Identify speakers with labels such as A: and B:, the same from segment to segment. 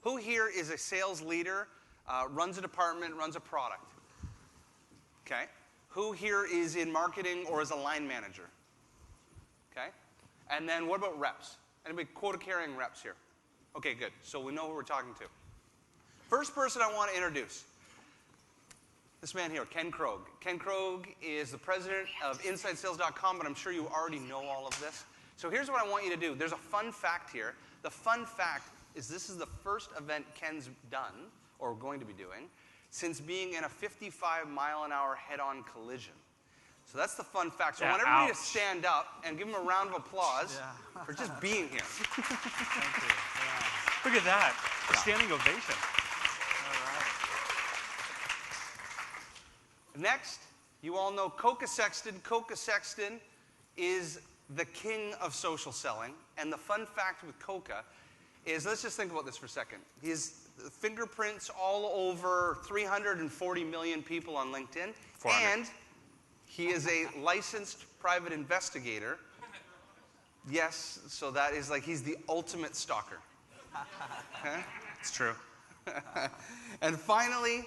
A: Who here is a sales leader, runs a department, runs a product? Okay. Who here is in marketing or is a line manager? Okay. And then what about reps? Anybody quota-carrying reps here? Okay, good. So we know who we're talking to. First person I want to introduce. This man here, Ken Krogue. Ken Krogue is the president of InsideSales.com, but I'm sure you already know all of this. So here's what I want you to do. There's a fun fact here. The fun fact is this is the first event Ken's done, or going to be doing, since being in a 55-mile-an-hour head-on collision. So that's the fun fact. So I want everybody to stand up and give him a round of applause for just being here.
B: Thank you. Yeah. Look at that. A standing ovation.
A: Next, you all know Koka Sexton. Koka Sexton is the king of social selling. And the fun fact with Koka is, let's just think about this for a second. His fingerprints all over 340 million people on LinkedIn.
B: 400.
A: And he is a licensed private investigator. Yes, so that is like he's the ultimate stalker. Okay?
B: It's true.
A: And finally,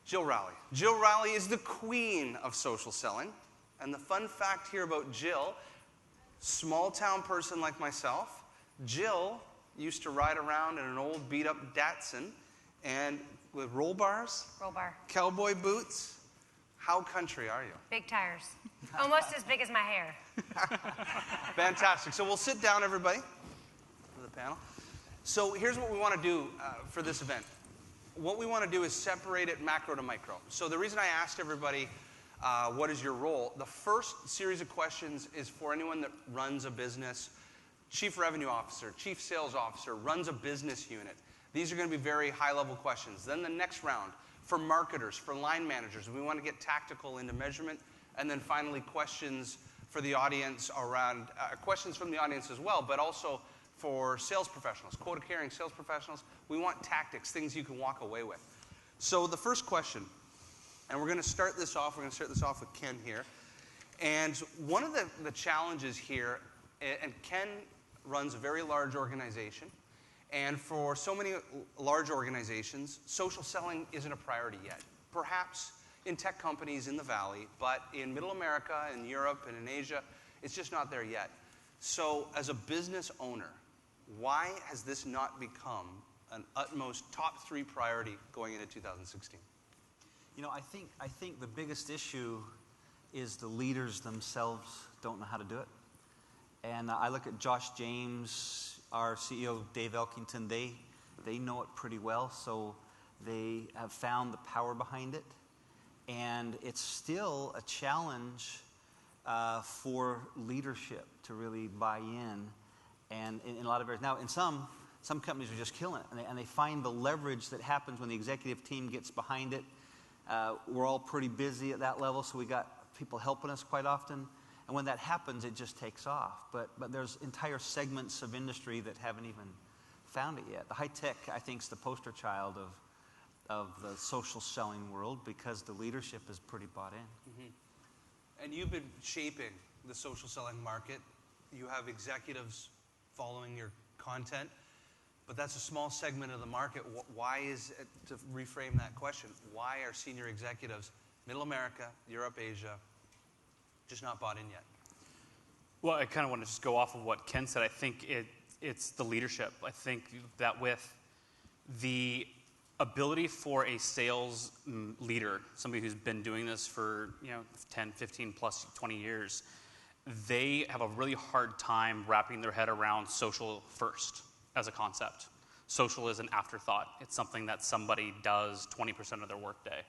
A: Jill Rowley. Jill Rowley is the queen of social selling. And the fun fact here about Jill, small town person like myself, Jill used to ride around in an old beat up Datsun and with roll bars, cowboy boots. How country are you?
C: Big tires. Almost as big as my hair.
A: Fantastic. So we'll sit down, everybody, for the panel. So here's what we want to do for this event. What we want to do is separate it macro to micro. So the reason I asked everybody, what is your role? The first series of questions is for anyone that runs a business, chief revenue officer, chief sales officer, runs a business unit. These are going to be very high-level questions. Then the next round, for marketers, for line managers, we want to get tactical into measurement. And then finally, questions for the audience around, questions from the audience as well, but also for sales professionals, quota-carrying sales professionals. We want tactics, things you can walk away with. So the first question, and we're going to start this off with Ken here. And one of the challenges here, and Ken runs a very large organization, and for so many large organizations, social selling isn't a priority yet. Perhaps in tech companies in the Valley, but in Middle America, in Europe, and in Asia, it's just not there yet. So as a business owner, why has this not become an utmost top 3 priority going into 2016?
D: You know, I think the biggest issue is the leaders themselves don't know how to do it. And I look at Josh James, our CEO, Dave Elkington, they know it pretty well, so they have found the power behind it. And it's still a challenge for leadership to really buy in, and in a lot of areas. Now, in some companies are just killing it, and they find the leverage that happens when the executive team gets behind it. We're all pretty busy at that level, so we got people helping us quite often. And when that happens, it just takes off. But there's entire segments of industry that haven't even found it yet. The high tech, I think, is the poster child of the social selling world because the leadership is pretty bought in.
A: Mm-hmm. And you've been shaping the social selling market. You have executives following your content, but that's a small segment of the market. Why is it, to reframe that question, why are senior executives, Middle America, Europe, Asia, just not bought in yet?
B: Well, I kind of want to just go off of what Ken said. I think it's the leadership. I think that with the ability for a sales leader, somebody who's been doing this for 10, 15 plus 20 years, they have a really hard time wrapping their head around social first as a concept. Social is an afterthought. It's something that somebody does 20% of their workday.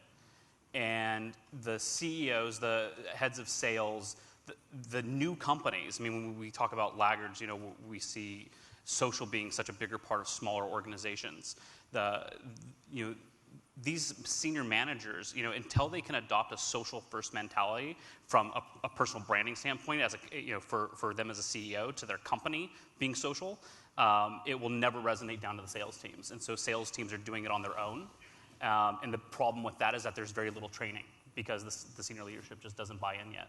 B: And the CEOs, the heads of sales, the new companies, I mean, when we talk about laggards, we see social being such a bigger part of smaller organizations. These senior managers, until they can adopt a social first mentality from a personal branding standpoint, as for them as a CEO to their company being social, it will never resonate down to the sales teams. And so sales teams are doing it on their own. And the problem with that is that there's very little training because the senior leadership just doesn't buy in yet.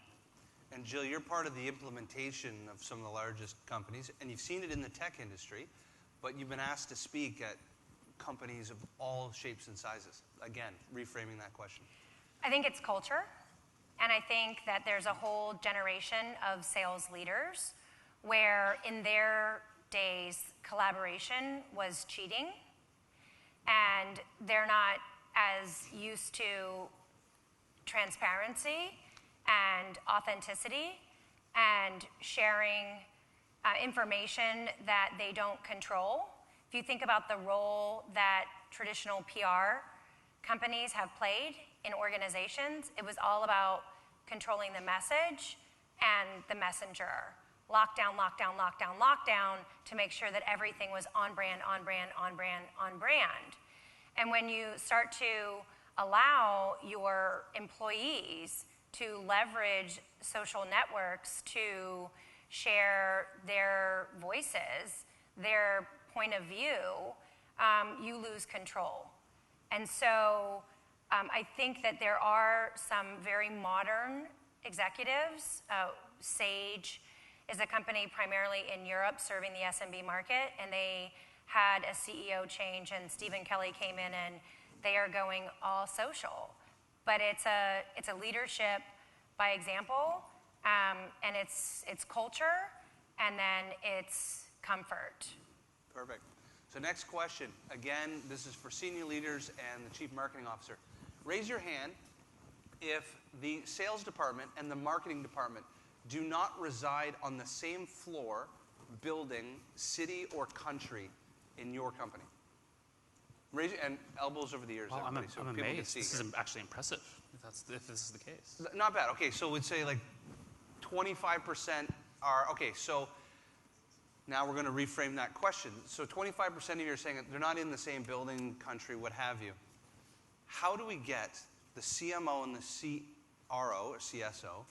A: And Jill, you're part of the implementation of some of the largest companies, and you've seen it in the tech industry. but you've been asked to speak at companies of all shapes and sizes. Again, reframing that question.
C: I think it's culture. And I think that there's a whole generation of sales leaders where in their days, collaboration was cheating. And they're not as used to transparency and authenticity and sharing information that they don't control. If you think about the role that traditional PR companies have played in organizations, it was all about controlling the message and the messenger. Lockdown, lockdown, lockdown, lockdown to make sure that everything was on brand, on brand, on brand, on brand. And when you start to allow your employees to leverage social networks to share their voices, their point of view, you lose control. And so I think that there are some very modern executives. Sage is a company primarily in Europe serving the SMB market, and they had a CEO change, and Stephen Kelly came in, and they are going all social. But it's a leadership by example, and it's culture, and then it's comfort.
A: Perfect. So next question. Again, this is for senior leaders and the chief marketing officer. Raise your hand if the sales department and the marketing department do not reside on the same floor, building, city, or country in your company. Raise and elbows over the ears.
B: Well, I'm
A: so people can
B: amazed.
A: see
B: This
A: here.
B: is actually impressive. If this is the case.
A: Not bad. Okay, so we'd say like 25% are, okay, so now we're going to reframe that question. So 25% of you are saying that they're not in the same building, country, what have you. How do we get the CMO and the CRO or CSO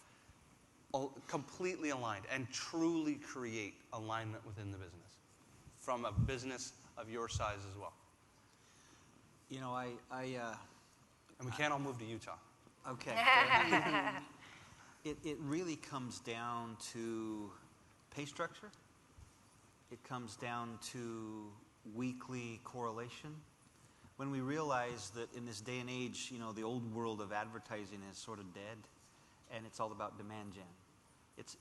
A: completely aligned and truly create alignment within the business from a business of your size as well?
D: You know,
A: And we can't all move to Utah.
D: okay. It really comes down to pay structure. It comes down to weekly correlation. When we realize that in this day and age, you know, the old world of advertising is sort of dead, and it's all about demand gen.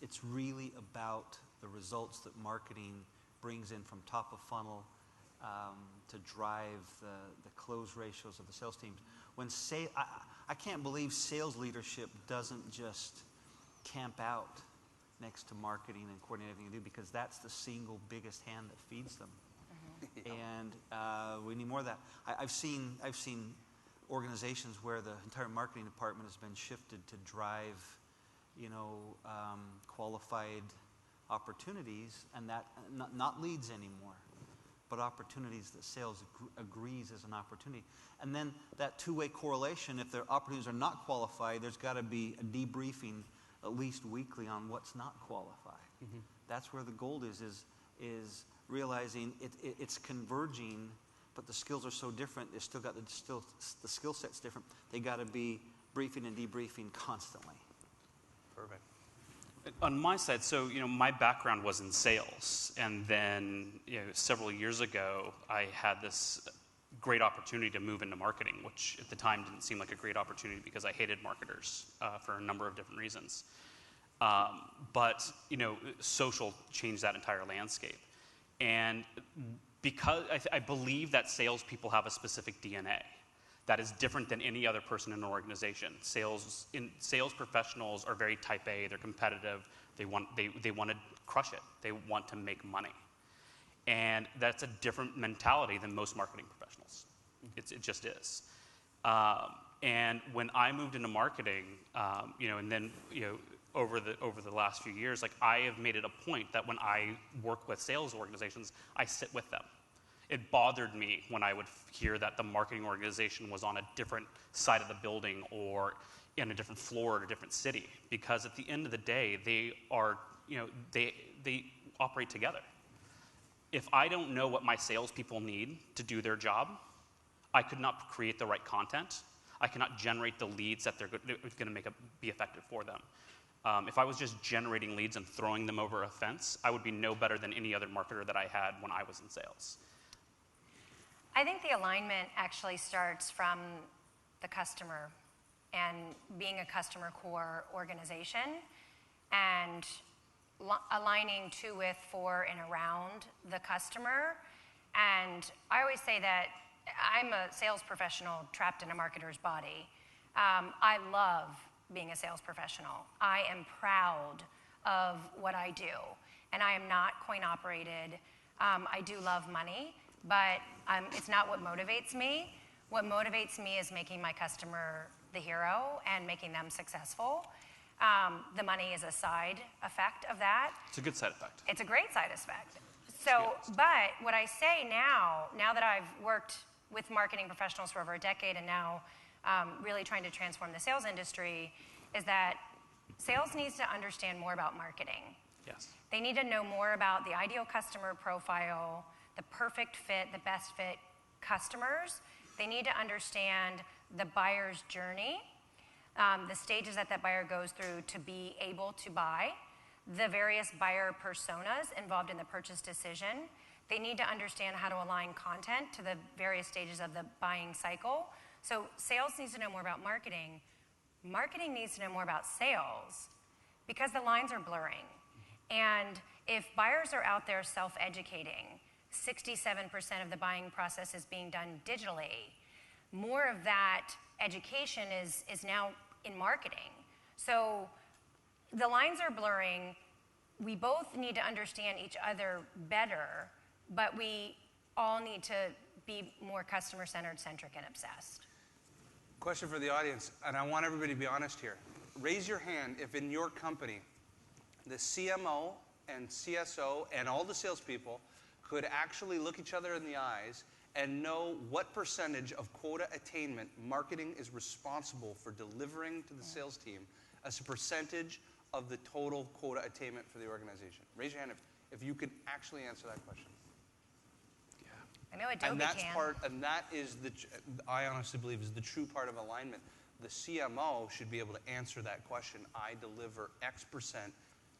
D: It's really about the results that marketing brings in from top of funnel to drive the close ratios of the sales teams. I can't believe sales leadership doesn't just camp out next to marketing and coordinate everything they do, because that's the single biggest hand that feeds them. And we need more of that. I've seen organizations where the entire marketing department has been shifted to drive, you know, qualified opportunities, and that not leads anymore, but opportunities that sales agrees is an opportunity. And then that two-way correlation, if their opportunities are not qualified, there's got to be a debriefing at least weekly on what's not qualified. Mm-hmm. That's where the gold is realizing it's converging, but the skills are so different. They've still got the skill set's different. They got to be briefing and debriefing constantly.
A: Perfect.
B: On my side, so you know, my background was in sales, and then several years ago, I had this great opportunity to move into marketing, which at the time didn't seem like a great opportunity because I hated marketers for a number of different reasons. But you know, social changed that entire landscape, and because I believe that salespeople have a specific DNA that is different than any other person in an organization. Sales professionals are very type A. They're competitive. They want to crush it. They want to make money, and that's a different mentality than most marketing professionals. It just is. And when I moved into marketing, and then over the last few years, like I have made it a point that when I work with sales organizations, I sit with them. It bothered me when I would hear that the marketing organization was on a different side of the building or in a different floor or a different city, because at the end of the day, they are, they operate together. If I don't know what my salespeople need to do their job, I could not create the right content. I cannot generate the leads that they're going to be effective for them. If I was just generating leads and throwing them over a fence, I would be no better than any other marketer that I had when I was in sales.
C: I think the alignment actually starts from the customer and being a customer core organization and aligning to, with, for, and around the customer. And I always say that I'm a sales professional trapped in a marketer's body. I love being a sales professional. I am proud of what I do, and I am not coin operated. I do love money, but it's not what motivates me. What motivates me is making my customer the hero and making them successful. The money is a side effect of that.
B: It's a good side effect.
C: It's a great side effect. So, but what I say now that I've worked with marketing professionals for over a decade and now really trying to transform the sales industry, is that sales needs to understand more about marketing.
B: Yes.
C: They need to know more about the ideal customer profile, the perfect fit, the best fit customers. They need to understand the buyer's journey, the stages that buyer goes through to be able to buy, the various buyer personas involved in the purchase decision. They need to understand how to align content to the various stages of the buying cycle. So sales needs to know more about marketing. Marketing needs to know more about sales because the lines are blurring. And if buyers are out there self-educating, 67% of the buying process is being done digitally. More of that education is now in marketing. So the lines are blurring. We both need to understand each other better, but we all need to be more customer-centered, centric, and obsessed.
A: Question for the audience, and I want everybody to be honest here. Raise your hand if in your company, the CMO and CSO and all the salespeople could actually look each other in the eyes and know what percentage of quota attainment marketing is responsible for delivering to the sales team as a percentage of the total quota attainment for the organization. Raise your hand if you can actually answer that question.
C: I know Adobe
A: And that's
C: can.
A: and that is I honestly believe is the true part of alignment. The CMO should be able to answer that question. I deliver X percent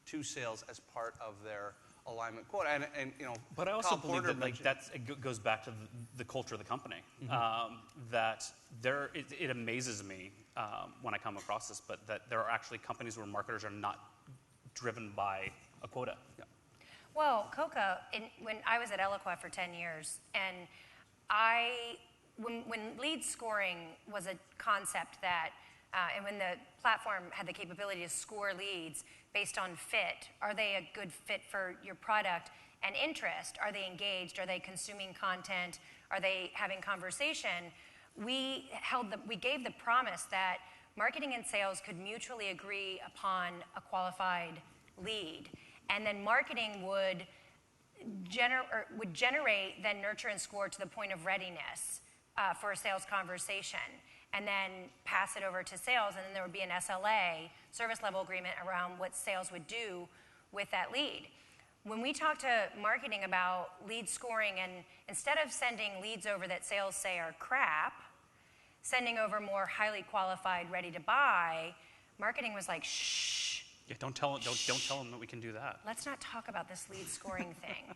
A: to sales as part of their alignment quota. And you know,
B: but I also believe that
A: it
B: goes back to the culture of the company. It amazes me when I come across this, but that there are actually companies where marketers are not driven by a quota.
A: Yeah.
C: Well, Koka, when I was at Eloqua for 10 years, and when lead scoring was a concept that, and when the platform had the capability to score leads based on fit, are they a good fit for your product, and interest, are they engaged, are they consuming content, are they having conversation, we gave the promise that marketing and sales could mutually agree upon a qualified lead. And then marketing would generate, then nurture and score to the point of readiness for a sales conversation, and then pass it over to sales, and then there would be an SLA, service level agreement, around what sales would do with that lead. When we talk to marketing about lead scoring, and instead of sending leads over that sales say are crap, sending over more highly qualified, ready to buy, marketing was like, shh.
B: Yeah, don't tell them that we can do that.
C: Let's not talk about this lead scoring thing.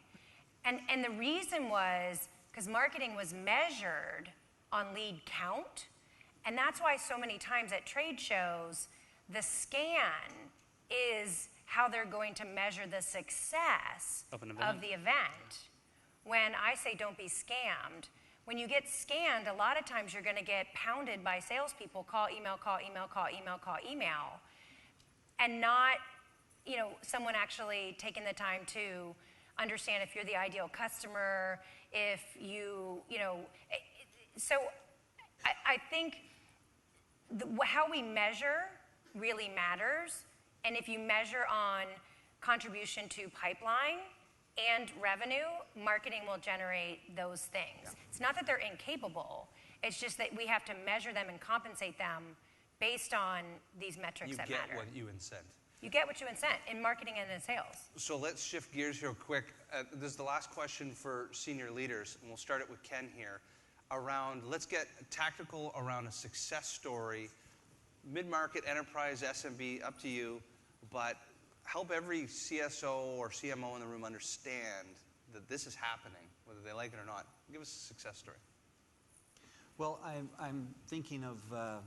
C: And the reason was because marketing was measured on lead count, and that's why so many times at trade shows, the scan is how they're going to measure the success of the event. When I say don't be scammed, when you get scanned, a lot of times you're going to get pounded by salespeople, call, email, call, email, call, email, call, email. And not, someone actually taking the time to understand if you're the ideal customer, if so I think how we measure really matters. And if you measure on contribution to pipeline and revenue, marketing will generate those things. Yeah. It's not that they're incapable. It's just that we have to measure them and compensate them based on these metrics that matter.
A: You get what you incent.
C: You get what you incent in marketing and in sales.
A: So let's shift gears real quick. This is the last question for senior leaders, and we'll start it with Ken here. Let's get tactical around a success story, mid-market, enterprise, SMB, up to you, but help every CSO or CMO in the room understand that this is happening, whether they like it or not. Give us a success story.
D: Well, I'm thinking of a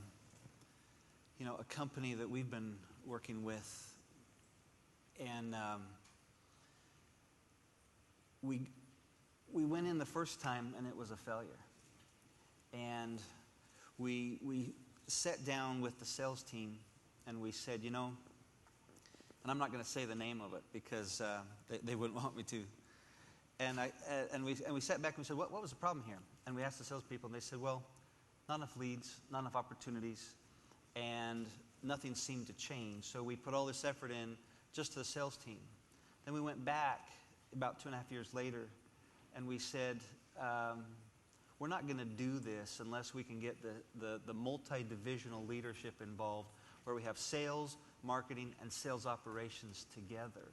D: company that we've been working with, and we went in the first time and it was a failure, and we sat down with the sales team and we said, and I'm not going to say the name of it because they wouldn't want me to. And we sat back and we said, what was the problem here? And we asked the salespeople, and they said, well, not enough leads, not enough opportunities, and nothing seemed to change. So we put all this effort in just to the sales team. Then we went back about 2.5 years later, and we said, we're not going to do this unless we can get the multi-divisional leadership involved, where we have sales, marketing, and sales operations together.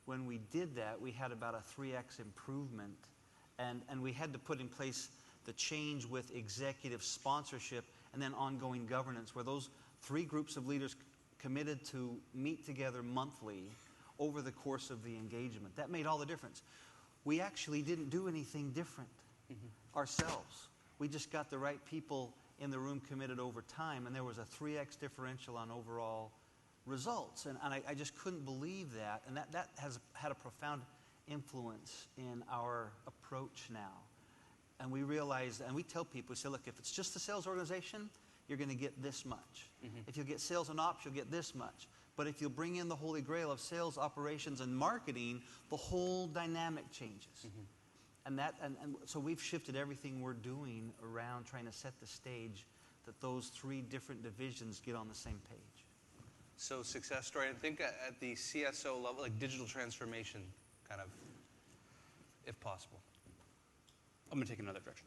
D: When we did that, we had about a 3x improvement, and we had to put in place the change with executive sponsorship and then ongoing governance, where those 3 groups of leaders committed to meet together monthly over the course of the engagement. That made all the difference. We actually didn't do anything different ourselves. We just got the right people in the room committed over time, and there was a 3x differential on overall results. And I just couldn't believe that. And that has had a profound influence in our approach now. And we realized, and we tell people, we say, look, if it's just the sales organization, you're going to get this much. If you get sales and ops, you'll get this much. But if you bring in the holy grail of sales, operations, and marketing, the whole dynamic changes. And so we've shifted everything we're doing around trying to set the stage that those 3 different divisions get on the same page.
A: So success story, I think at the CSO level, like digital transformation, kind of, if possible.
B: I'm going to take another direction.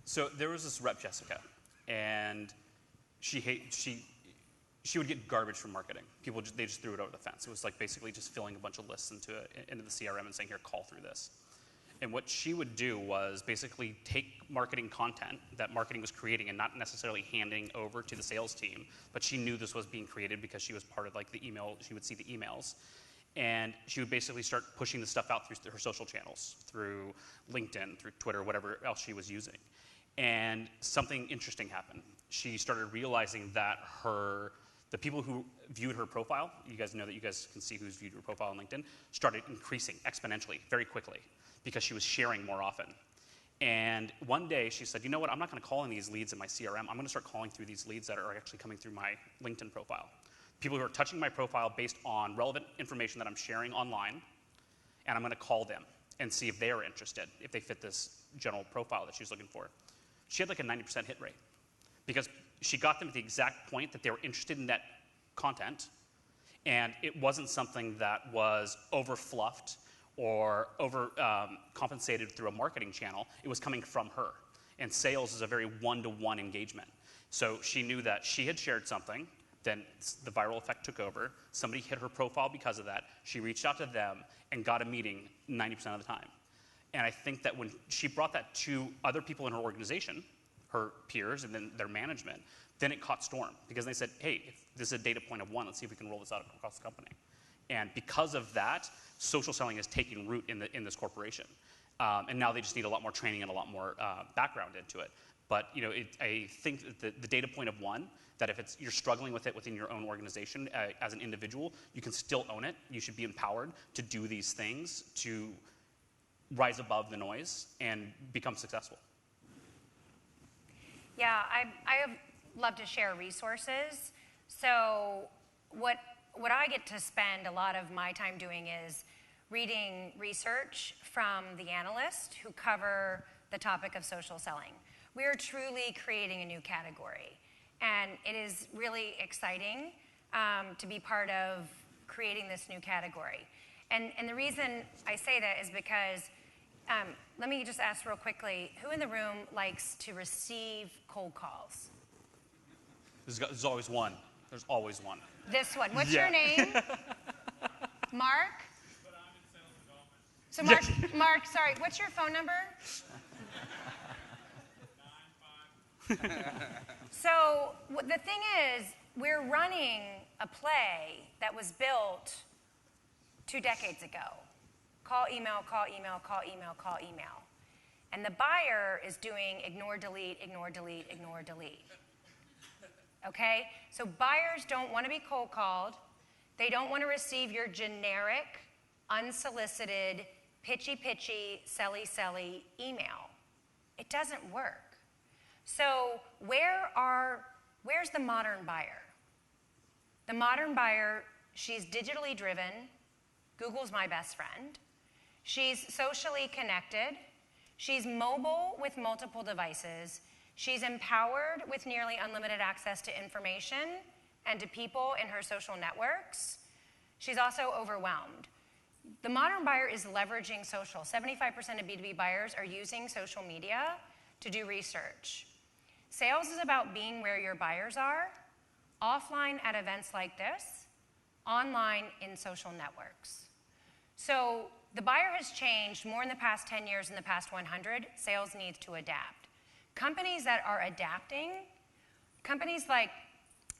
B: So there was this rep, Jessica, and she would get garbage from marketing. People they just threw it over the fence. It was like basically just filling a bunch of lists into the CRM and saying, here, call through this. And what she would do was basically take marketing content that marketing was creating and not necessarily handing over to the sales team, but she knew this was being created because she was part of like the email, she would see the emails. And she would basically start pushing the stuff out through her social channels, through LinkedIn, through Twitter, whatever else she was using. And something interesting happened. She started realizing that the people who viewed her profile, you guys know that you guys can see who's viewed her profile on LinkedIn, started increasing exponentially, very quickly, because she was sharing more often. And one day she said, you know what, I'm not going to call in these leads in my CRM. I'm going to start calling through these leads that are actually coming through my LinkedIn profile. People who are touching my profile based on relevant information that I'm sharing online, and I'm going to call them and see if they are interested, if they fit this general profile that she's looking for. She had like a 90% hit rate because she got them at the exact point that they were interested in that content, and it wasn't something that was over-fluffed or over-compensated through a marketing channel. It was coming from her. And sales is a very one-to-one engagement. So she knew that she had shared something, then the viral effect took over. Somebody hit her profile because of that. She reached out to them and got a meeting 90% of the time. And I think that when she brought that to other people in her organization, her peers and then their management, then it caught storm because they said, hey, if this is a data point of 1, let's see if we can roll this out across the company. And because of that, social selling is taking root in this corporation. And now they just need a lot more training and a lot more background into it. But I think that the data point of 1, that if you're struggling with it within your own organization as an individual, you can still own it. You should be empowered to do these things, to rise above the noise and become successful.
C: Yeah, I love to share resources. So what I get to spend a lot of my time doing is reading research from the analysts who cover the topic of social selling. We are truly creating a new category, and it is really exciting to be part of creating this new category. And the reason I say that is because, let me just ask real quickly, who in the room likes to receive cold calls?
B: There's always one. There's always one.
C: This one. What's your name? Mark?
E: But I'm in sales development.
C: So Mark, sorry, what's your phone number?
E: 9-5.
C: So the thing is, we're running a play that was built 2 decades ago. Call, email, call, email, call, email, call, email. And the buyer is doing ignore, delete, ignore, delete, ignore, delete. Okay? So buyers don't want to be cold called. They don't want to receive your generic, unsolicited, pitchy, selly email. It doesn't work. So where's the modern buyer? The modern buyer, she's digitally driven. Google's my best friend. She's socially connected. She's mobile with multiple devices. She's empowered with nearly unlimited access to information and to people in her social networks. She's also overwhelmed. The modern buyer is leveraging social. 75% of B2B buyers are using social media to do research. Sales is about being where your buyers are, offline at events like this, online in social networks. So the buyer has changed more in the past 10 years than the past 100. Sales needs to adapt. Companies that are adapting, companies like,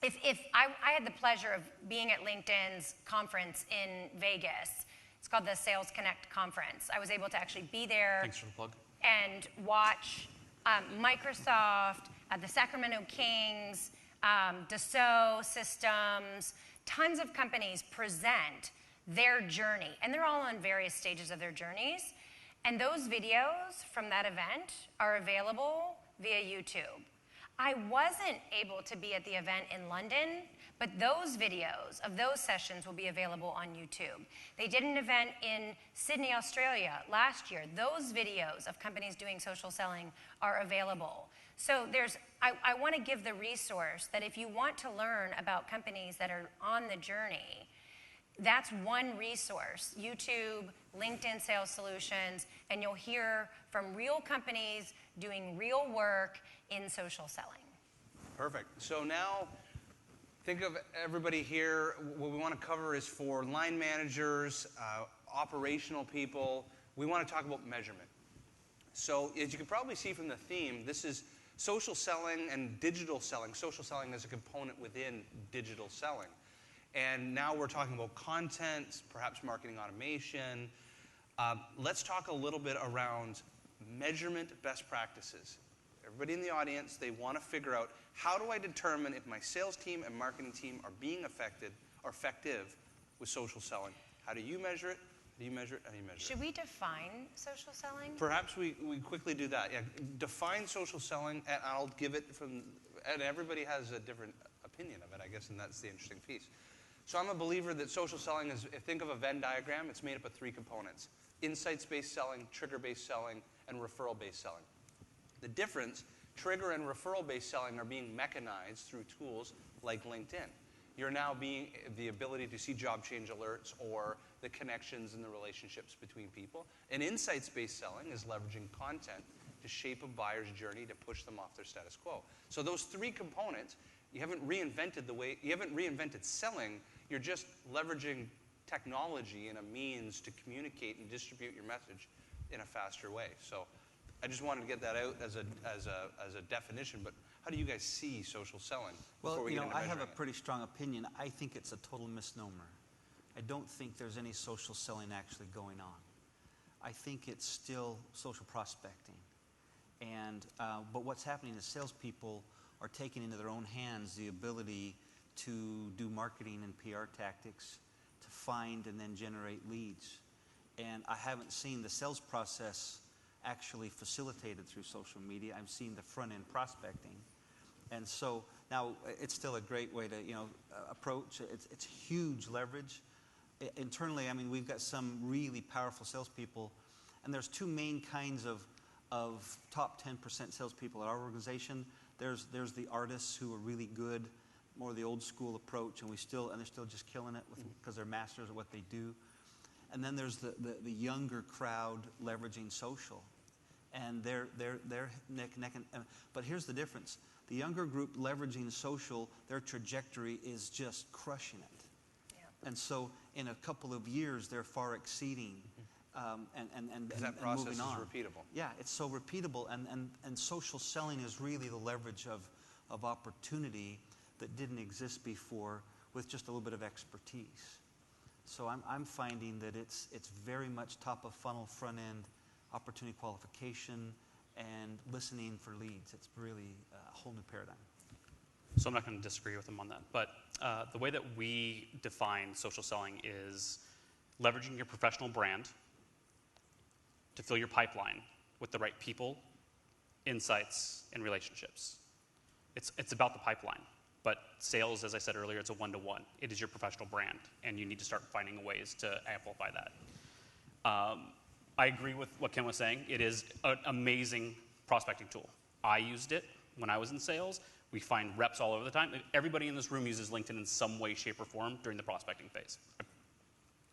C: if I had the pleasure of being at LinkedIn's conference in Vegas. It's called the Sales Connect Conference. I was able to actually be there.
B: Thanks for the plug.
C: And watch Microsoft, the Sacramento Kings, Dassault Systems, tons of companies present their journey. And they're all on various stages of their journeys. And those videos from that event are available via YouTube. I wasn't able to be at the event in London, but those videos of those sessions will be available on YouTube. They did an event in Sydney, Australia last year. Those videos of companies doing social selling are available. So I want to give the resource that if you want to learn about companies that are on the journey, that's one resource, YouTube, LinkedIn Sales Solutions, and you'll hear from real companies doing real work in social selling.
A: Perfect. So now, think of everybody here. What we want to cover is for line managers, operational people. We want to talk about measurement. So as you can probably see from the theme, this is social selling and digital selling. Social selling is a component within digital selling. And now we're talking about content, perhaps marketing automation. Let's talk a little bit around measurement best practices. Everybody in the audience, they want to figure out, how do I determine if my sales team and marketing team are being effective with social selling? How do you measure it? How do you measure it? How do you measure it?
C: Should we define social selling?
A: Perhaps we quickly do that. Yeah, define social selling, and I'll give it from, and everybody has a different opinion of it, I guess, and that's the interesting piece. So I'm a believer that social selling is, think of a Venn diagram, it's made up of 3 components: insights-based selling, trigger-based selling, and referral-based selling. The difference, trigger and referral-based selling are being mechanized through tools like LinkedIn. You're now being the ability to see job change alerts or the connections and the relationships between people. And insights-based selling is leveraging content to shape a buyer's journey to push them off their status quo. So those 3 components, you haven't reinvented selling, you're just leveraging technology and a means to communicate and distribute your message in a faster way. So I just wanted to get that out as a definition, but how do you guys see social selling?
D: Well, I have a pretty strong opinion. I think it's a total misnomer. I don't think there's any social selling actually going on. I think it's still social prospecting. And but what's happening is salespeople are taking into their own hands the ability to do marketing and PR tactics to find and then generate leads. And I haven't seen the sales process actually facilitated through social media. I've seen the front-end prospecting. And so now it's still a great way to approach. It's huge leverage. Internally, I mean, we've got some really powerful salespeople, and there's 2 main kinds of top 10% salespeople at our organization. There's the artists who are really good, more the old school approach, and they're still just killing it because they're masters at what they do. And then there's the younger crowd leveraging social, and they're neck and. But here's the difference: the younger group leveraging social, their trajectory is just crushing it. Yeah. And so in a couple of years, they're far exceeding. And
A: that process
D: moving on.
A: Is repeatable.
D: Yeah, it's so repeatable, and social selling is really the leverage of opportunity that didn't exist before, with just a little bit of expertise. So I'm finding that it's very much top of funnel, front end, opportunity qualification, and listening for leads. It's really a whole new paradigm.
B: So I'm not going to disagree with him on that. But the way that we define social selling is leveraging your professional brand to fill your pipeline with the right people, insights, and relationships. It's about the pipeline. But sales, as I said earlier, it's a one-to-one. It is your professional brand, and you need to start finding ways to amplify that. I agree with what Ken was saying. It is an amazing prospecting tool. I used it when I was in sales. We find reps all over the time. Everybody in this room uses LinkedIn in some way, shape, or form during the prospecting phase.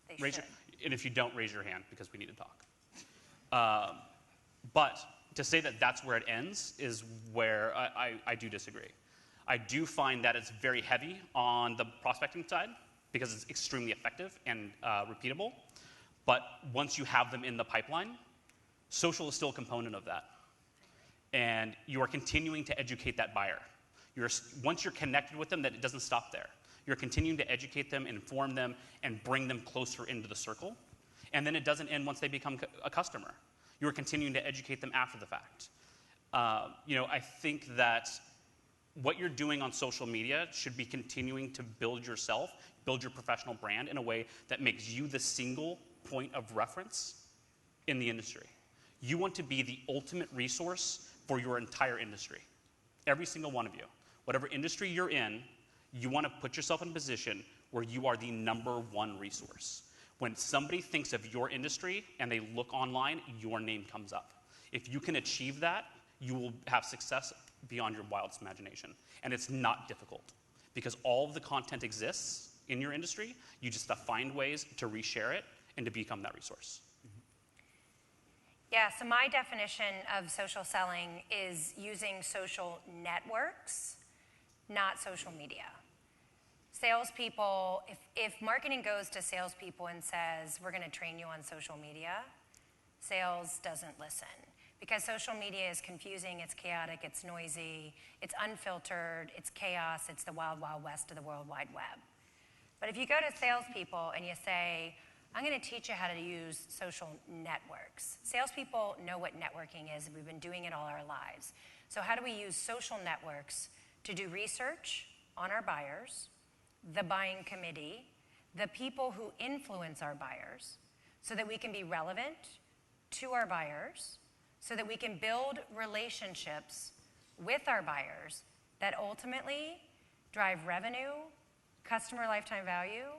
B: And if you don't, raise your hand because we need to talk. But to say that that's where it ends is where I do disagree. I do find that it's very heavy on the prospecting side because it's extremely effective and repeatable. But once you have them in the pipeline, social is still a component of that. And you are continuing to educate that buyer. Once you're connected with them, that it doesn't stop there. You're continuing to educate them, inform them, and bring them closer into the circle. And then it doesn't end once they become a customer. You're continuing to educate them after the fact. I think that what you're doing on social media should be continuing to build yourself, build your professional brand in a way that makes you the single point of reference in the industry. You want to be the ultimate resource for your entire industry. Every single one of you. Whatever industry you're in, you want to put yourself in a position where you are the number one resource. When somebody thinks of your industry and they look online, your name comes up. If you can achieve that, you will have success beyond your wildest imagination. And it's not difficult because all of the content exists in your industry. You just have to find ways to reshare it and to become that resource.
C: Yeah, so my definition of social selling is using social networks, not social media. Salespeople, if marketing goes to salespeople and says, we're going to train you on social media, sales doesn't listen. Because social media is confusing, it's chaotic, it's noisy, it's unfiltered, it's chaos, it's the wild, wild west of the World Wide Web. But if you go to salespeople and you say, I'm going to teach you how to use social networks. Salespeople know what networking is. We've been doing it all our lives. So how do we use social networks to do research on our buyers, the buying committee, the people who influence our buyers, so that we can be relevant to our buyers, so that we can build relationships with our buyers that ultimately drive revenue, customer lifetime value,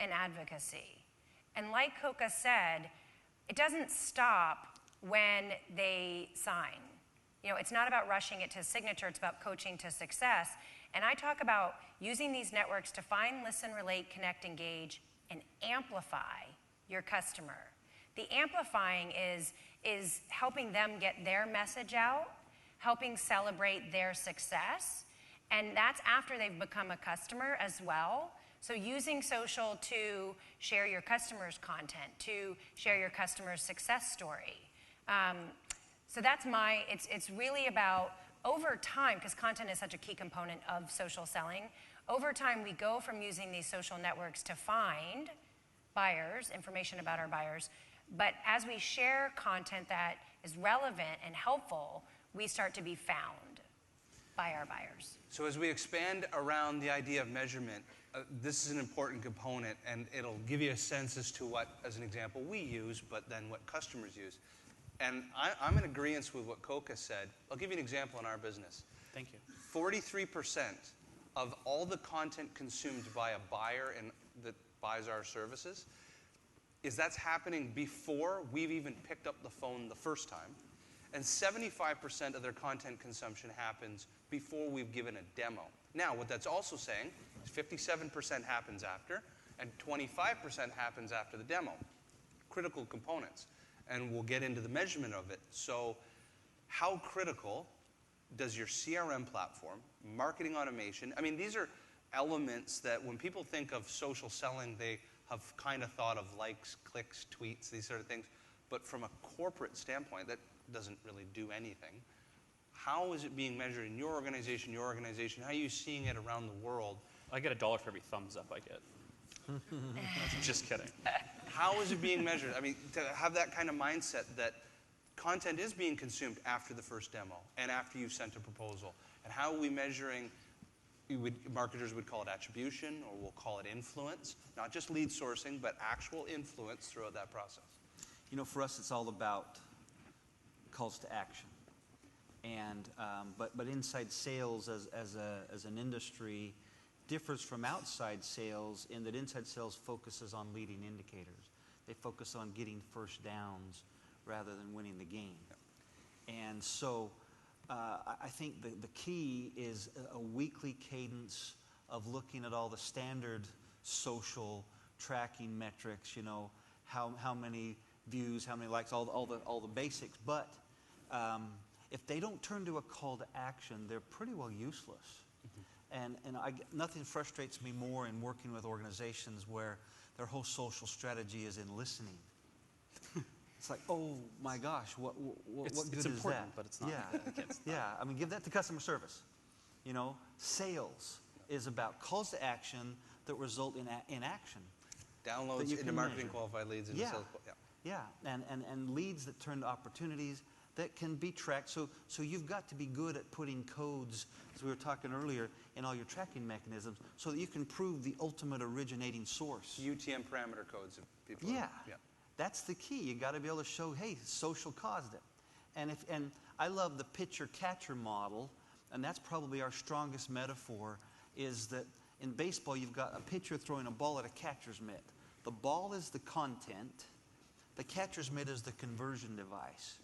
C: and advocacy. And like Koka said, it doesn't stop when they sign. It's not about rushing it to signature, it's about coaching to success. And I talk about using these networks to find, listen, relate, connect, engage, and amplify your customer. The amplifying is helping them get their message out, helping celebrate their success, and that's after they've become a customer as well. So using social to share your customer's content, to share your customer's success story. So that's it's really about over time, because content is such a key component of social selling, over time we go from using these social networks to find buyers, information about our buyers, but as we share content that is relevant and helpful, we start to be found by our buyers.
A: So as we expand around the idea of measurement, this is an important component, and it'll give you a sense as to what, as an example, we use, but then what customers use. And I'm in agreement with what Koka said. I'll give you an example in our business.
B: Thank you.
A: 43% of all the content consumed by a buyer that buys our services that's happening before we've even picked up the phone the first time. And 75% of their content consumption happens before we've given a demo. Now, what that's also saying is 57% happens after, and 25% happens after the demo. Critical components. And we'll get into the measurement of it. So how critical does your CRM platform, marketing automation, these are elements that when people think of social selling, they have kind of thought of likes, clicks, tweets, these sort of things. But from a corporate standpoint, that doesn't really do anything. How is it being measured in your organization? How are you seeing it around the world?
B: I get $1 for every thumbs up I get. Just kidding.
A: How is it being measured? I mean, to have that kind of mindset that content is being consumed after the first demo and after you've sent a proposal. And how are we measuring, marketers would call it attribution, or we'll call it influence, not just lead sourcing, but actual influence throughout that process.
D: You know, for us, it's all about calls to action. And, but inside sales as an industry differs from outside sales in that inside sales focuses on leading indicators. They focus on getting first downs rather than winning the game. And so I think the key is a weekly cadence of looking at all the standard social tracking metrics, you know, how many views, how many likes, all the basics. But if they don't turn to a call to action, they're pretty well useless. And nothing frustrates me more in working with organizations where their whole social strategy is in listening. It's like, oh my gosh, what good is that?
B: It's important, but it's not.
D: Yeah, yeah. I mean, give that to customer service. You know, sales is about calls to action that result in action.
A: Downloads into marketing qualified leads into sales.
D: Yeah, and leads that turn to opportunities that can be tracked. So you've got to be good at putting codes, as we were talking earlier, in all your tracking mechanisms so that you can prove the ultimate originating source.
A: UTM parameter codes. If people
D: yeah. That's the key. You got to be able to show, hey, social caused it. And I love the pitcher-catcher model, and that's probably our strongest metaphor, is that in baseball you've got a pitcher throwing a ball at a catcher's mitt. The ball is the content. The catcher's mitt is the conversion device.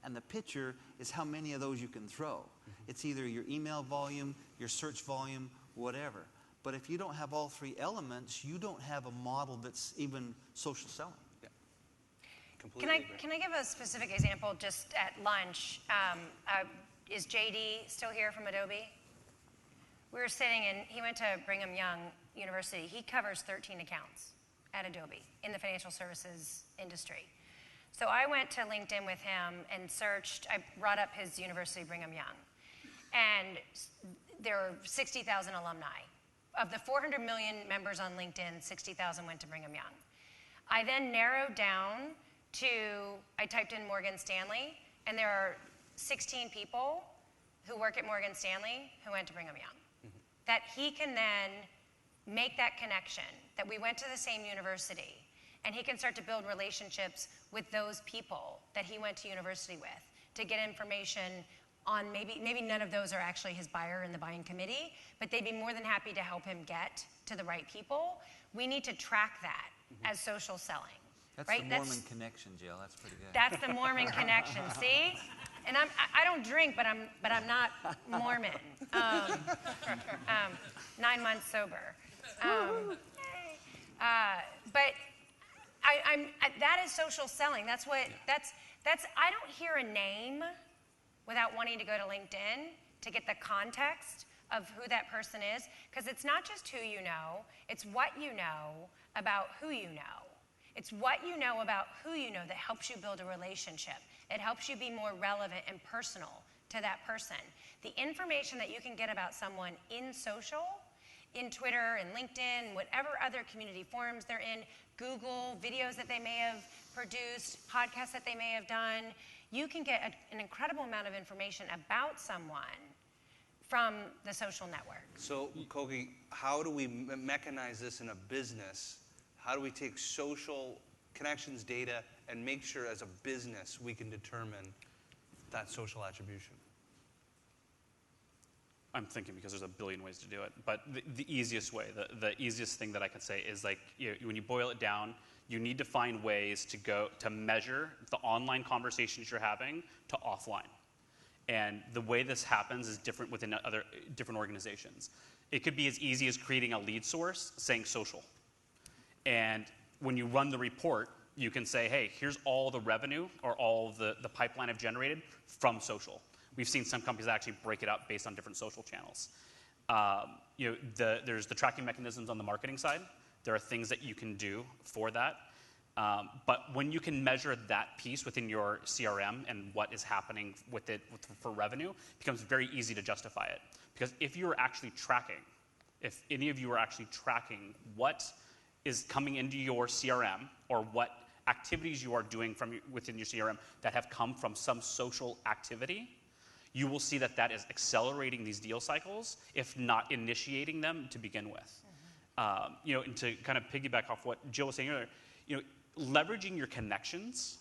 D: And the pitcher is how many of those you can throw. It's either your email volume, your search volume, whatever. But if you don't have all three elements, you don't have a model that's even social selling.
C: Can I give a specific example just at lunch? Is JD still here from Adobe? We were sitting, and he went to Brigham Young University. He covers 13 accounts at Adobe in the financial services industry. So I went to LinkedIn with him and searched. I brought up his university, Brigham Young. And there are 60,000 alumni. Of the 400 million members on LinkedIn, 60,000 went to Brigham Young. I then narrowed down to, I typed in Morgan Stanley, and there are 16 people who work at Morgan Stanley who went to Brigham Young. That he can then make that connection, that we went to the same university, and he can start to build relationships with those people that he went to university with to get information on maybe none of those are actually his buyer in the buying committee, but they'd be more than happy to help him get to the right people. We need to track that as social selling.
D: That's
C: right?
D: the Mormon connection, Jill. That's pretty good.
C: That's the Mormon connection. See, and I don't drink, but I'm not Mormon. 9 months sober. But that is social selling. That's I don't hear a name without wanting to go to LinkedIn to get the context of who that person is, because it's not just who you know, it's what you know about who you know. It's what you know about who you know that helps you build a relationship. It helps you be more relevant and personal to that person. The information that you can get about someone in social, in Twitter and LinkedIn, whatever other community forums they're in, Google, videos that they may have produced, podcasts that they may have done, you can get an incredible amount of information about someone from the social network.
A: So, Koka, how do we mechanize this in a business? How do we take social connections data and make sure as a business we can determine that social attribution?
B: I'm thinking because there's a billion ways to do it. But the easiest way, the easiest thing that I can say is like when you boil it down, you need to find ways to measure the online conversations you're having to offline. And the way this happens is different within other different organizations. It could be as easy as creating a lead source saying social. And when you run the report, you can say, hey, here's all the revenue or all the pipeline I've generated from social. We've seen some companies actually break it up based on different social channels. There's the tracking mechanisms on the marketing side. There are things that you can do for that. But when you can measure that piece within your CRM and what is happening with it for revenue, it becomes very easy to justify it. Because if you're actually tracking if any of you are actually tracking what is coming into your CRM or what activities you are doing within your CRM that have come from some social activity, you will see that that is accelerating these deal cycles, if not initiating them to begin with. And to kind of piggyback off what Jill was saying earlier, leveraging your connections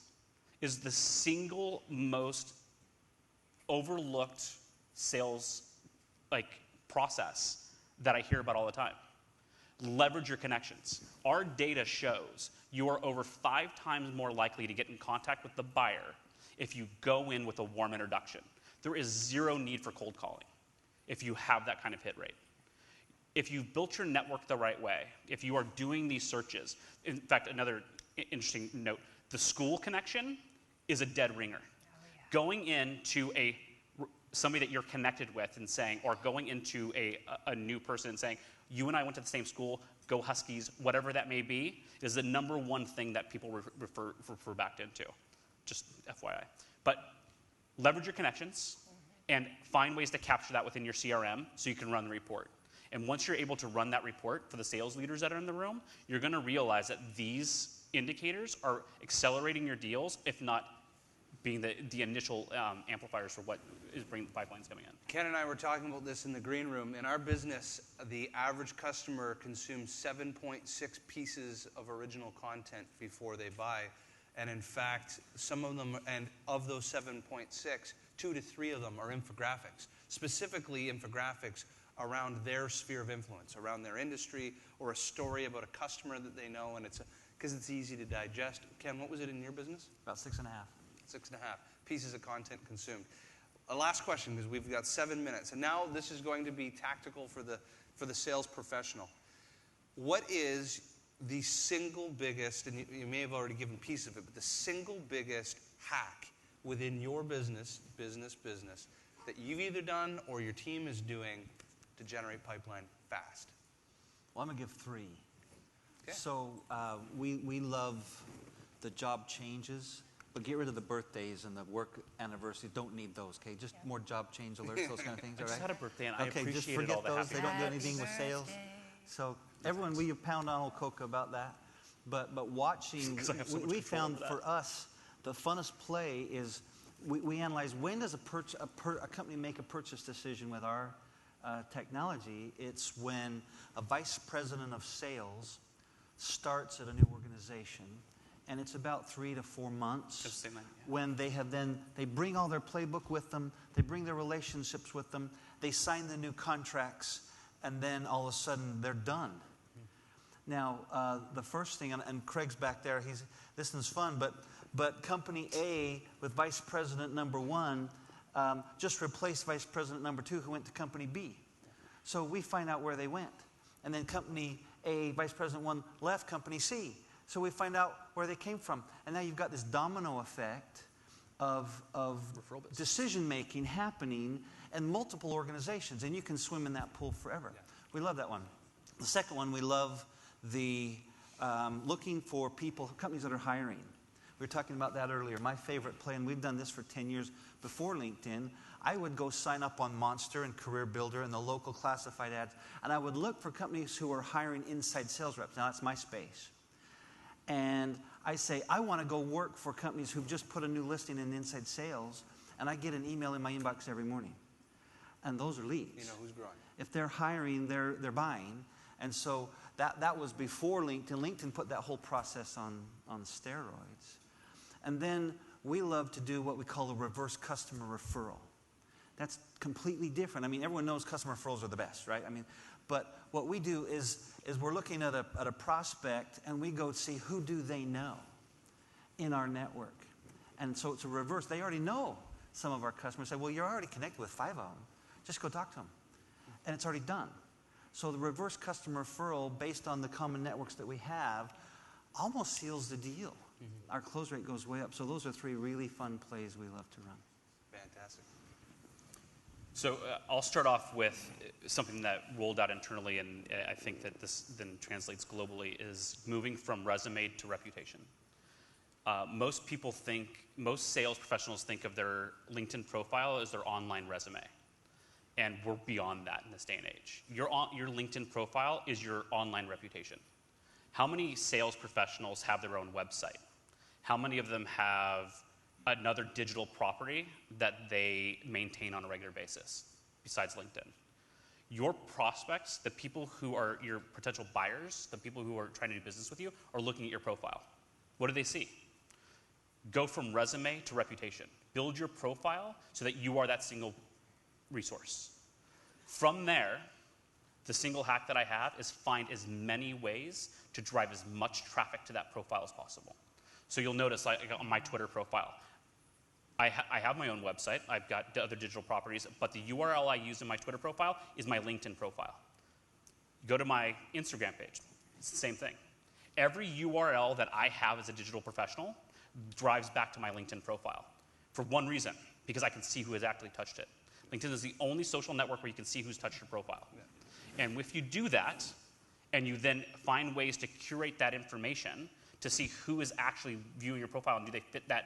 B: is the single most overlooked sales process that I hear about all the time. Leverage your connections. Our data shows you are over 5 times more likely to get in contact with the buyer if you go in with a warm introduction. There is zero need for cold calling if you have that kind of hit rate. If you've built your network the right way, if you are doing these searches, in fact, another interesting note, the school connection is a dead ringer. Oh, yeah. Going into somebody that you're connected with and saying, or going into a new person and saying, you and I went to the same school, go Huskies, whatever that may be, is the number one thing that people refer back into. Just FYI. But leverage your connections and find ways to capture that within your CRM so you can run the report. And once you're able to run that report for the sales leaders that are in the room, you're going to realize that these indicators are accelerating your deals, if not being the initial amplifiers for what is bringing the pipelines coming in.
A: Ken and I were talking about this in the green room. In our business, the average customer consumes 7.6 pieces of original content before they buy. And in fact, some of them, and of those 7.6, 2 to 3 of them are infographics, specifically infographics around their sphere of influence, around their industry, or a story about a customer that they know, and because it's easy to digest. Ken, what was it in your business?
D: About 6.5.
A: 6.5 pieces of content consumed. A last question, because we've got 7 minutes, and now this is going to be tactical for the sales professional. What is the single biggest, and you may have already given a piece of it, but the single biggest hack within your business that you've either done or your team is doing to generate pipeline fast?
D: Well, I'm going to give 3.
A: Okay.
D: So we love the job changes, but get rid of the birthdays and the work anniversary. Don't need those, okay? Just more job change alerts, those kind of things,
B: I
D: all
B: just
D: right?
B: had a birthday and I
D: Okay, just
B: appreciated
D: forget
B: all the
D: those.
B: happy
D: They don't do
C: Happy
D: anything with sales.
C: birthday.
D: So everyone, will you pound on old Koka about that? But watching,
B: 'Cause I have so much
D: we
B: control
D: found
B: over that.
D: for us, the funnest play is we analyze when does a company make a purchase decision with our technology. It's when a vice president of sales starts at a new organization, and it's about 3 to 4 months when they bring all their playbook with them, they bring their relationships with them, they sign the new contracts, and then all of a sudden they're done. Now, the first thing, and Craig's back there, this is fun, but company A with vice president number 1 just replaced vice president number 2 who went to company B. So we find out where they went. And then company A, vice president 1 left company C. So we find out where they came from. And now you've got this domino effect of decision-making happening in multiple organizations. And you can swim in that pool forever. Yeah. We love that one. The second one, we love the looking for companies that are hiring. We were talking about that earlier. My favorite play, and we've done this for 10 years before LinkedIn, I would go sign up on Monster and Career Builder and the local classified ads, and I would look for companies who are hiring inside sales reps. Now, that's my space. And I say, I want to go work for companies who've just put a new listing in inside sales, and I get an email in my inbox every morning. And those are leads.
A: You know who's growing.
D: If they're hiring, they're buying. And so that was before LinkedIn. LinkedIn put that whole process on steroids. And then we love to do what we call a reverse customer referral. That's completely different. I mean, everyone knows customer referrals are the best, right? I mean, but what we do is we're looking at a prospect, and we go see who do they know in our network. And so it's a reverse. They already know some of our customers. Say, well, you're already connected with 5 of them. Just go talk to them. And it's already done. So the reverse customer referral, based on the common networks that we have, almost seals the deal. Mm-hmm. Our close rate goes way up. So those are 3 really fun plays we love to run.
A: Fantastic.
B: So I'll start off with something that rolled out internally, and I think that this then translates globally, is moving from resume to reputation. Most sales professionals think of their LinkedIn profile as their online resume. And we're beyond that in this day and age. Your LinkedIn profile is your online reputation. How many sales professionals have their own website? How many of them have another digital property that they maintain on a regular basis besides LinkedIn? Your prospects, the people who are your potential buyers, the people who are trying to do business with you, are looking at your profile. What do they see? Go from resume to reputation. Build your profile so that you are that single resource. From there, the single hack that I have is find as many ways to drive as much traffic to that profile as possible. So you'll notice like on my Twitter profile, I have my own website. I've got other digital properties, but the URL I use in my Twitter profile is my LinkedIn profile. Go to my Instagram page. It's the same thing. Every URL that I have as a digital professional drives back to my LinkedIn profile for one reason, because I can see who has actually touched it. LinkedIn is the only social network where you can see who's touched your profile. Yeah. And if you do that, and you then find ways to curate that information to see who is actually viewing your profile and do they fit that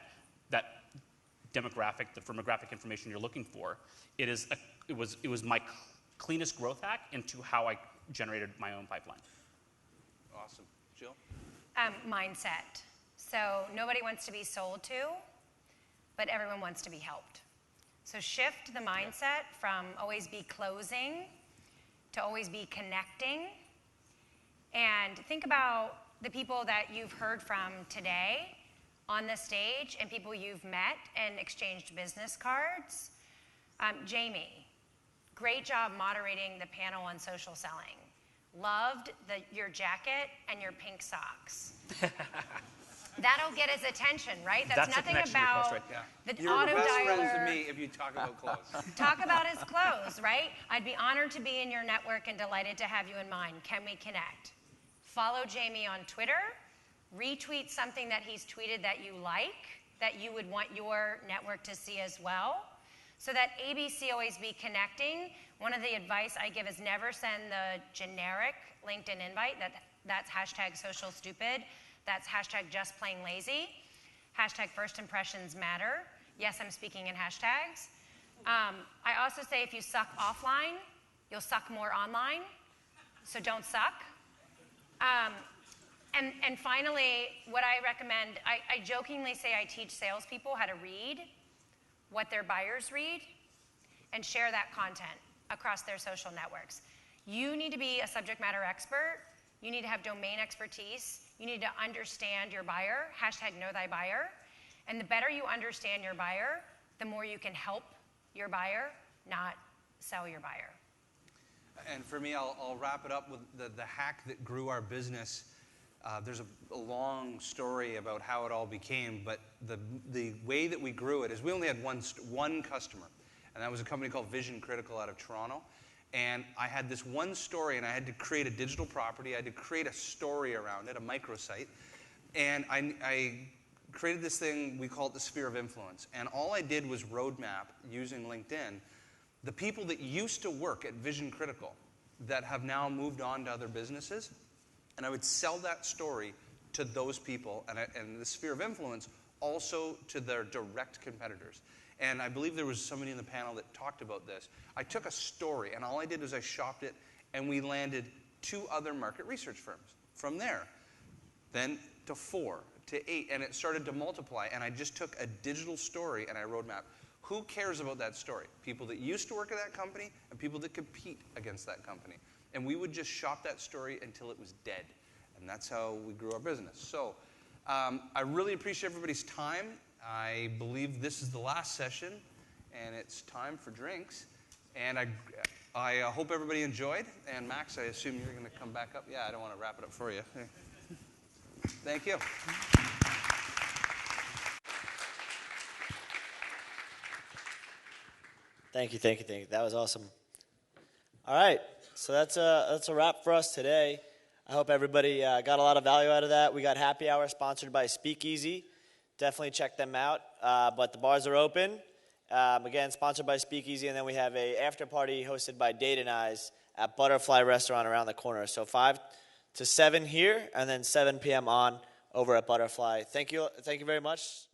B: demographic, the firmographic information you're looking for, it was my cleanest growth hack into how I generated my own pipeline.
A: Awesome. Jill?
C: Mindset. So nobody wants to be sold to, but everyone wants to be helped. So shift the mindset from always be closing to always be connecting. And think about the people that you've heard from today on the stage and people you've met and exchanged business cards. Jamie, great job moderating the panel on social selling. Loved your jacket and your pink socks. That'll get his attention, right? That's nothing about
A: right? Yeah.
C: the
A: You're
C: auto
A: best
C: dialer.
A: friends to me if you talk about clothes.
C: Talk about his clothes, right? I'd be honored to be in your network and delighted to have you in mine. Can we connect? Follow Jamie on Twitter. Retweet something that he's tweeted that you like, that you would want your network to see as well. So that ABC always be connecting. One of the advice I give is never send the generic LinkedIn invite. That's hashtag social stupid. That's hashtag just plain lazy. Hashtag first impressions matter. Yes, I'm speaking in hashtags. I also say if you suck offline, you'll suck more online. So don't suck. And finally, what I recommend, I jokingly say I teach salespeople how to read what their buyers read and share that content across their social networks. You need to be a subject matter expert. You need to have domain expertise. You need to understand your buyer, hashtag know thy buyer. And the better you understand your buyer, the more you can help your buyer, not sell your buyer.
A: And for me, I'll wrap it up with the hack that grew our business. There's a long story about how it all became, but the way that we grew it is we only had one customer, and that was a company called Vision Critical out of Toronto. And I had this one story, and I had to create a digital property. I had to create a story around it, a microsite. And I created this thing, we call it the sphere of influence. And all I did was roadmap using LinkedIn the people that used to work at Vision Critical that have now moved on to other businesses. And I would sell that story to those people, and the sphere of influence also to their direct competitors. And I believe there was somebody in the panel that talked about this. I took a story, and all I did was I shopped it, and we landed 2 other market research firms. From there, then to 4, to 8, and it started to multiply. And I just took a digital story, and I roadmapped. Who cares about that story? People that used to work at that company and people that compete against that company. And we would just shop that story until it was dead. And that's how we grew our business. So I really appreciate everybody's time. I believe this is the last session, and it's time for drinks. And I hope everybody enjoyed. And Max, I assume you're going to come back up. Yeah, I don't want to wrap it up for you. Thank you.
F: Thank you. That was awesome. All right, so that's a wrap for us today. I hope everybody got a lot of value out of that. We got happy hour sponsored by Speakeasy. Definitely check them out. But the bars are open. Again, sponsored by Speakeasy, and then we have a after party hosted by Date and Eyes at Butterfly Restaurant around the corner. So 5 to 7 here, and then 7 p.m. on over at Butterfly. Thank you very much.